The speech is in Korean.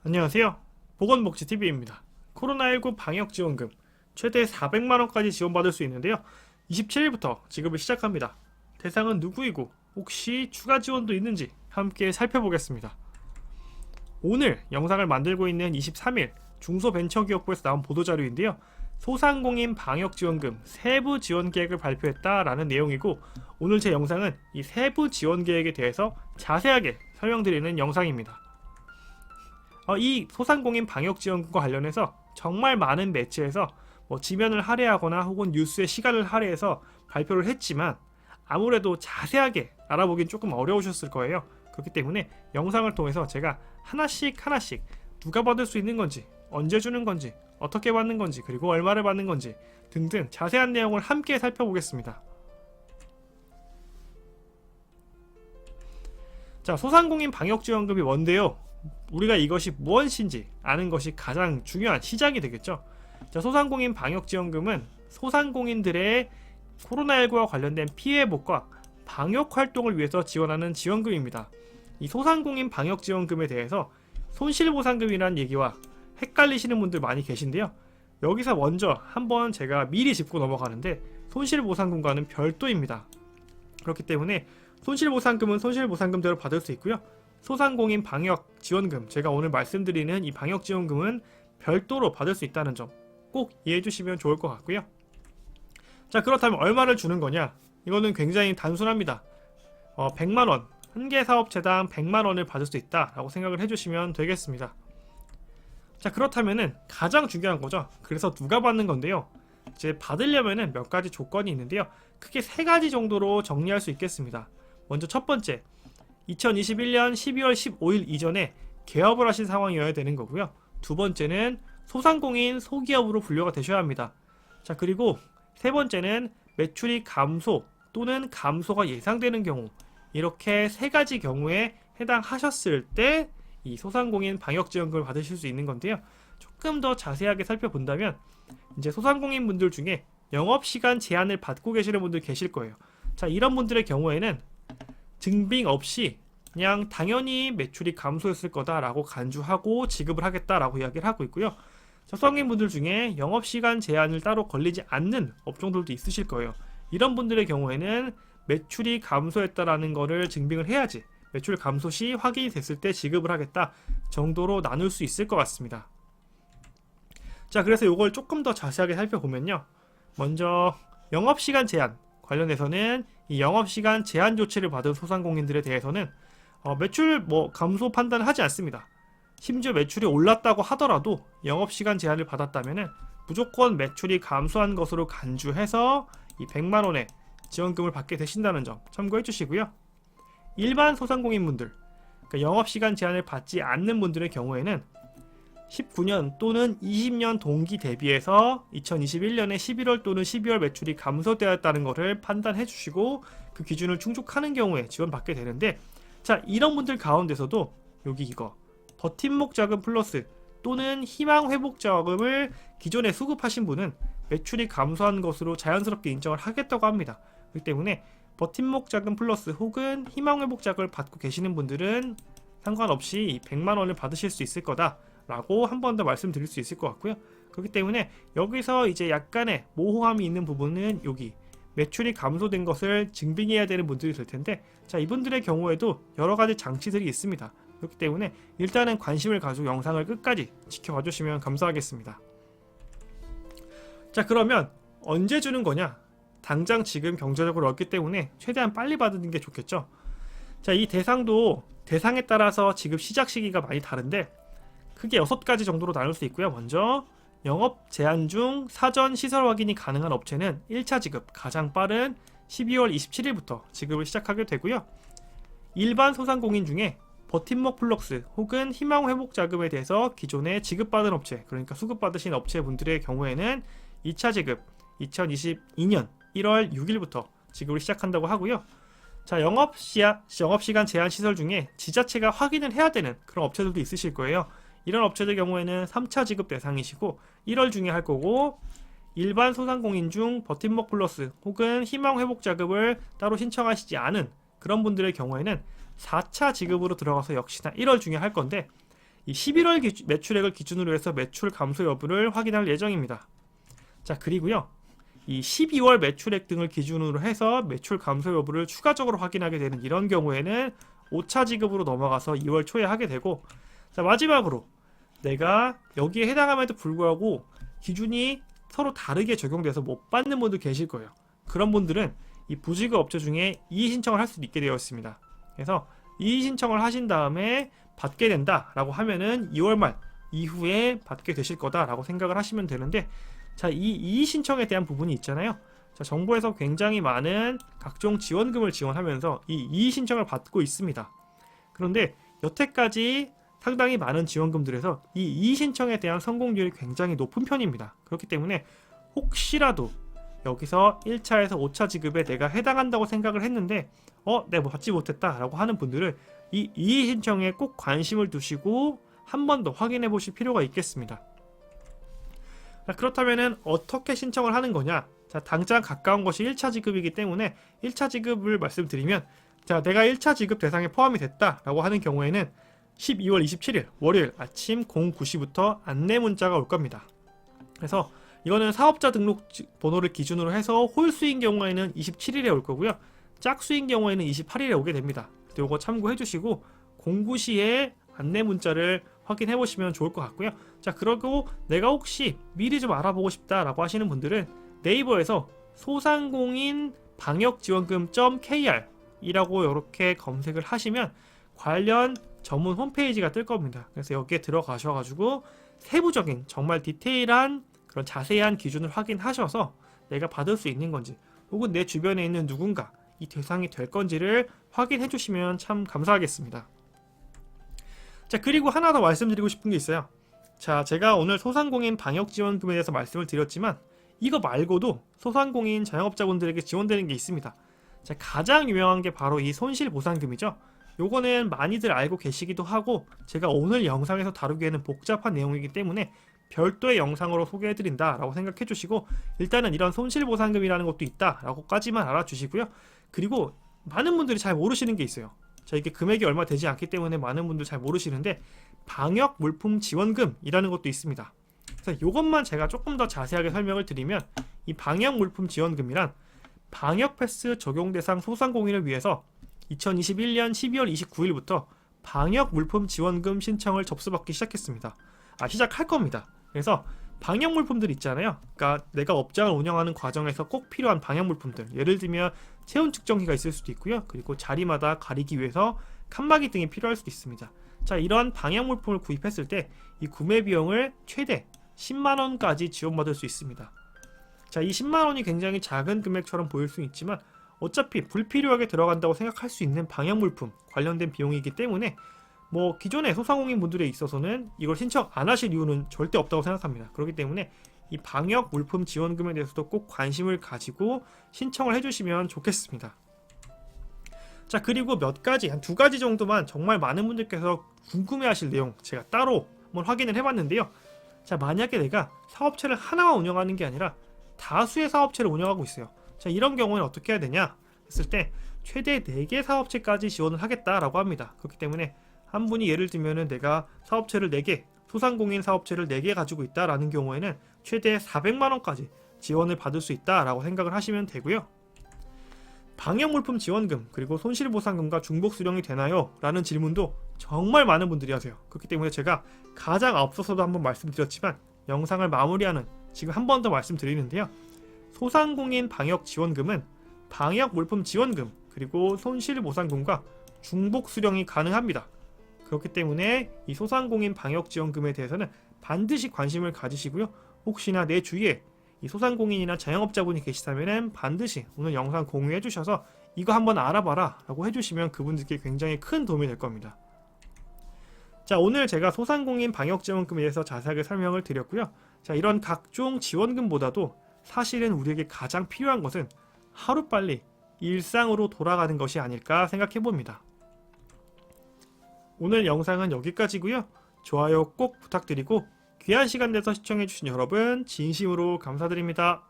안녕하세요. 보건복지TV입니다. 코로나19 방역지원금 최대 400만원까지 지원받을 수 있는데요. 27일부터 지급을 시작합니다. 대상은 누구이고 혹시 추가 지원도 있는지 함께 살펴보겠습니다. 오늘 영상을 만들고 있는 23일 중소벤처기업부에서 나온 보도자료인데요. 소상공인 방역지원금 세부 지원계획을 발표했다라는 내용이고, 오늘 제 영상은 이 세부 지원계획에 대해서 자세하게 설명드리는 영상입니다. 이 소상공인 방역지원금과 관련해서 정말 많은 매체에서 지면을 할애하거나 혹은 뉴스의 시간을 할애해서 발표를 했지만 아무래도 자세하게 알아보긴 조금 어려우셨을 거예요. 그렇기 때문에 영상을 통해서 제가 하나씩 누가 받을 수 있는 건지, 언제 주는 건지, 어떻게 받는 건지, 그리고 얼마를 받는 건지 등등 자세한 내용을 함께 살펴보겠습니다. 자, 소상공인 방역지원금이 뭔데요? 우리가 이것이 무엇인지 아는 것이 가장 중요한 시작이 되겠죠. 자, 소상공인 방역지원금은 소상공인들의 코로나19와 관련된 피해 회복과 방역 활동을 위해서 지원하는 지원금입니다. 이 소상공인 방역지원금에 대해서 손실보상금이라는 얘기와 헷갈리시는 분들 많이 계신데요. 여기서 먼저 한번 제가 미리 짚고 넘어가는데, 손실보상금과는 별도입니다. 그렇기 때문에 손실보상금은 손실보상금대로 받을 수 있고요. 소상공인 방역지원금, 제가 오늘 말씀드리는 이 방역지원금은 별도로 받을 수 있다는 점 꼭 이해해 주시면 좋을 것 같고요. 자, 그렇다면 얼마를 주는 거냐? 이거는 굉장히 단순합니다. 100만원, 한 개 사업체당 100만원을 받을 수 있다라고 생각을 해주시면 되겠습니다. 자, 그렇다면은 가장 중요한 거죠. 그래서 누가 받는 건데요. 이제 받으려면은 몇 가지 조건이 있는데요. 크게 세 가지 정도로 정리할 수 있겠습니다. 먼저 첫 번째, 2021년 12월 15일 이전에 개업을 하신 상황이어야 되는 거고요. 두 번째는 소상공인 소기업으로 분류가 되셔야 합니다. 자, 그리고 세 번째는 매출이 감소 또는 감소가 예상되는 경우, 이렇게 세 가지 경우에 해당하셨을 때 이 소상공인 방역지원금을 받으실 수 있는 건데요. 조금 더 자세하게 살펴본다면 이제 소상공인 분들 중에 영업시간 제한을 받고 계시는 분들 계실 거예요. 자, 이런 분들의 경우에는 증빙 없이 그냥 당연히 매출이 감소했을 거다라고 간주하고 지급을 하겠다라고 이야기를 하고 있고요. 소상공인분들 중에 영업시간 제한을 따로 걸리지 않는 업종들도 있으실 거예요. 이런 분들의 경우에는 매출이 감소했다라는 거를 증빙을 해야지 매출 감소 시 확인이 됐을 때 지급을 하겠다 정도로 나눌 수 있을 것 같습니다. 자, 그래서 이걸 조금 더 자세하게 살펴보면요. 먼저 영업시간 제한 관련해서는 이 영업시간 제한 조치를 받은 소상공인들에 대해서는 매출 감소 판단을 하지 않습니다. 심지어 매출이 올랐다고 하더라도 영업시간 제한을 받았다면 무조건 매출이 감소한 것으로 간주해서 이 100만원의 지원금을 받게 되신다는 점 참고해 주시고요. 일반 소상공인분들, 그러니까 영업시간 제한을 받지 않는 분들의 경우에는 19년 또는 20년 동기 대비해서 2021년에 11월 또는 12월 매출이 감소되었다는 것을 판단해 주시고 그 기준을 충족하는 경우에 지원받게 되는데, 자, 이런 분들 가운데서도 여기 이거 버팀목 자금 플러스 또는 희망 회복 자금을 기존에 수급하신 분은 매출이 감소한 것으로 자연스럽게 인정을 하겠다고 합니다. 그렇기 때문에 버팀목 자금 플러스 혹은 희망 회복 자금을 받고 계시는 분들은 상관없이 100만원을 받으실 수 있을 거다라고 한 번 더 말씀드릴 수 있을 것 같고요. 그렇기 때문에 여기서 이제 약간의 모호함이 있는 부분은 여기 매출이 감소된 것을 증빙해야 되는 분들이 될 텐데, 자, 이분들의 경우에도 여러 가지 장치들이 있습니다. 그렇기 때문에 일단은 관심을 가지고 영상을 끝까지 지켜봐 주시면 감사하겠습니다. 자, 그러면 언제 주는 거냐? 당장 지금 경제적으로 어렵기 때문에 최대한 빨리 받는 게 좋겠죠. 자, 이 대상도 대상에 따라서 지급 시작 시기가 많이 다른데 크게 6가지 정도로 나눌 수 있고요. 먼저 영업 제한 중 사전 시설 확인이 가능한 업체는 1차 지급 가장 빠른 12월 27일부터 지급을 시작하게 되고요. 일반 소상공인 중에 버팀목 플러스 혹은 희망 회복 자금에 대해서 기존에 지급받은 업체, 그러니까 수급받으신 업체분들의 경우에는 2차 지급 2022년 1월 6일부터 지급을 시작한다고 하고요. 자, 영업시간 제한 시설 중에 지자체가 확인을 해야 되는 그런 업체들도 있으실 거예요. 이런 업체들 경우에는 3차 지급 대상이시고 1월 중에 할 거고, 일반 소상공인 중 버팀목 플러스 혹은 희망 회복 자금을 따로 신청하시지 않은 그런 분들의 경우에는 4차 지급으로 들어가서 역시나 1월 중에 할 건데, 이 11월 매출액을 기준으로 해서 매출 감소 여부를 확인할 예정입니다. 자, 그리고요. 이 12월 매출액 등을 기준으로 해서 매출 감소 여부를 추가적으로 확인하게 되는 이런 경우에는 5차 지급으로 넘어가서 2월 초에 하게 되고, 자, 마지막으로 내가 여기에 해당함에도 불구하고 기준이 서로 다르게 적용돼서 못 받는 분들 계실 거예요. 그런 분들은 이 부지급 업체 중에 이의 신청을 할 수도 있게 되어 있습니다. 그래서 이의 신청을 하신 다음에 받게 된다라고 하면은 2월 말 이후에 받게 되실 거다라고 생각을 하시면 되는데, 자, 이 이의 신청에 대한 부분이 있잖아요. 자, 정부에서 굉장히 많은 각종 지원금을 지원하면서 이 이의 신청을 받고 있습니다. 그런데 여태까지 상당히 많은 지원금들에서 이 이의 신청에 대한 성공률이 굉장히 높은 편입니다. 그렇기 때문에 혹시라도 여기서 1차에서 5차 지급에 내가 해당한다고 생각을 했는데 내가 뭐 받지 못했다 라고 하는 분들은 이 이의 신청에 꼭 관심을 두시고 한 번 더 확인해 보실 필요가 있겠습니다. 자, 그렇다면은 어떻게 신청을 하는 거냐? 자, 당장 가까운 것이 1차 지급이기 때문에 1차 지급을 말씀드리면, 자, 내가 1차 지급 대상에 포함이 됐다 라고 하는 경우에는 12월 27일 월요일 아침 09시부터 안내 문자가 올 겁니다. 그래서 이거는 사업자 등록 번호를 기준으로 해서 홀수인 경우에는 27일에 올 거고요. 짝수인 경우에는 28일에 오게 됩니다. 이거 참고해 주시고 09시에 안내 문자를 확인해 보시면 좋을 것 같고요. 자, 그리고 내가 혹시 미리 좀 알아보고 싶다라고 하시는 분들은 네이버에서 소상공인 방역지원금.kr 이라고 이렇게 검색을 하시면 관련 전문 홈페이지가 뜰 겁니다. 그래서 여기에 들어가셔가지고 세부적인 정말 디테일한 그런 자세한 기준을 확인하셔서 내가 받을 수 있는 건지 혹은 내 주변에 있는 누군가 이 대상이 될 건지를 확인해 주시면 참 감사하겠습니다. 자, 그리고 하나 더 말씀드리고 싶은 게 있어요. 자, 제가 오늘 소상공인 방역지원금에 대해서 말씀을 드렸지만 이거 말고도 소상공인 자영업자분들에게 지원되는 게 있습니다. 자, 가장 유명한 게 바로 이 손실보상금이죠. 요거는 많이들 알고 계시기도 하고 제가 오늘 영상에서 다루기에는 복잡한 내용이기 때문에 별도의 영상으로 소개해드린다 라고 생각해 주시고, 일단은 이런 손실보상금이라는 것도 있다 라고까지만 알아주시고요. 그리고 많은 분들이 잘 모르시는 게 있어요. 자, 이게 금액이 얼마 되지 않기 때문에 많은 분들 잘 모르시는데 방역물품지원금이라는 것도 있습니다. 그래서 이것만 제가 조금 더 자세하게 설명을 드리면, 이 방역물품지원금이란 방역패스 적용 대상 소상공인을 위해서 2021년 12월 29일부터 방역물품지원금 신청을 접수받기 시작했습니다. 시작할 겁니다. 그래서 방역물품들 있잖아요. 그러니까 내가 업장을 운영하는 과정에서 꼭 필요한 방역물품들, 예를 들면 체온 측정기가 있을 수도 있고요. 그리고 자리마다 가리기 위해서 칸막이 등이 필요할 수도 있습니다. 자, 이런 방역물품을 구입했을 때 이 구매 비용을 최대 10만원까지 지원받을 수 있습니다. 자, 이 10만원이 굉장히 작은 금액처럼 보일 수 있지만 어차피 불필요하게 들어간다고 생각할 수 있는 방역물품 관련된 비용이기 때문에 뭐 기존의 소상공인 분들에 있어서는 이걸 신청 안 하실 이유는 절대 없다고 생각합니다. 그렇기 때문에 이 방역물품 지원금에 대해서도 꼭 관심을 가지고 신청을 해주시면 좋겠습니다. 자, 그리고 몇 가지, 한 2가지 정도만 정말 많은 분들께서 궁금해하실 내용 제가 따로 한번 확인을 해봤는데요. 자, 만약에 내가 사업체를 하나만 운영하는 게 아니라 다수의 사업체를 운영하고 있어요. 자, 이런 경우는 어떻게 해야 되냐 했을 때 최대 4개 사업체까지 지원을 하겠다라고 합니다. 그렇기 때문에 한 분이 예를 들면은 내가 사업체를 4개, 소상공인 사업체를 4개 가지고 있다라는 경우에는 최대 400만원까지 지원을 받을 수 있다라고 생각을 하시면 되고요. 방역물품 지원금 그리고 손실보상금과 중복수령이 되나요? 라는 질문도 정말 많은 분들이 하세요. 그렇기 때문에 제가 가장 앞서서도 한번 말씀드렸지만 영상을 마무리하는 지금 한 번 더 말씀드리는데요. 소상공인 방역지원금은 방역물품 지원금 그리고 손실보상금과 중복수령이 가능합니다. 그렇기 때문에 이 소상공인 방역지원금에 대해서는 반드시 관심을 가지시고요. 혹시나 내 주위에 이 소상공인이나 자영업자분이 계시다면 반드시 오늘 영상 공유해 주셔서 이거 한번 알아봐라 라고 해주시면 그분들께 굉장히 큰 도움이 될 겁니다. 자, 오늘 제가 소상공인 방역지원금에 대해서 자세하게 설명을 드렸고요. 자, 이런 각종 지원금보다도 사실은 우리에게 가장 필요한 것은 하루빨리 일상으로 돌아가는 것이 아닐까 생각해 봅니다. 오늘 영상은 여기까지고요. 좋아요 꼭 부탁드리고 귀한 시간 내서 시청해주신 여러분 진심으로 감사드립니다.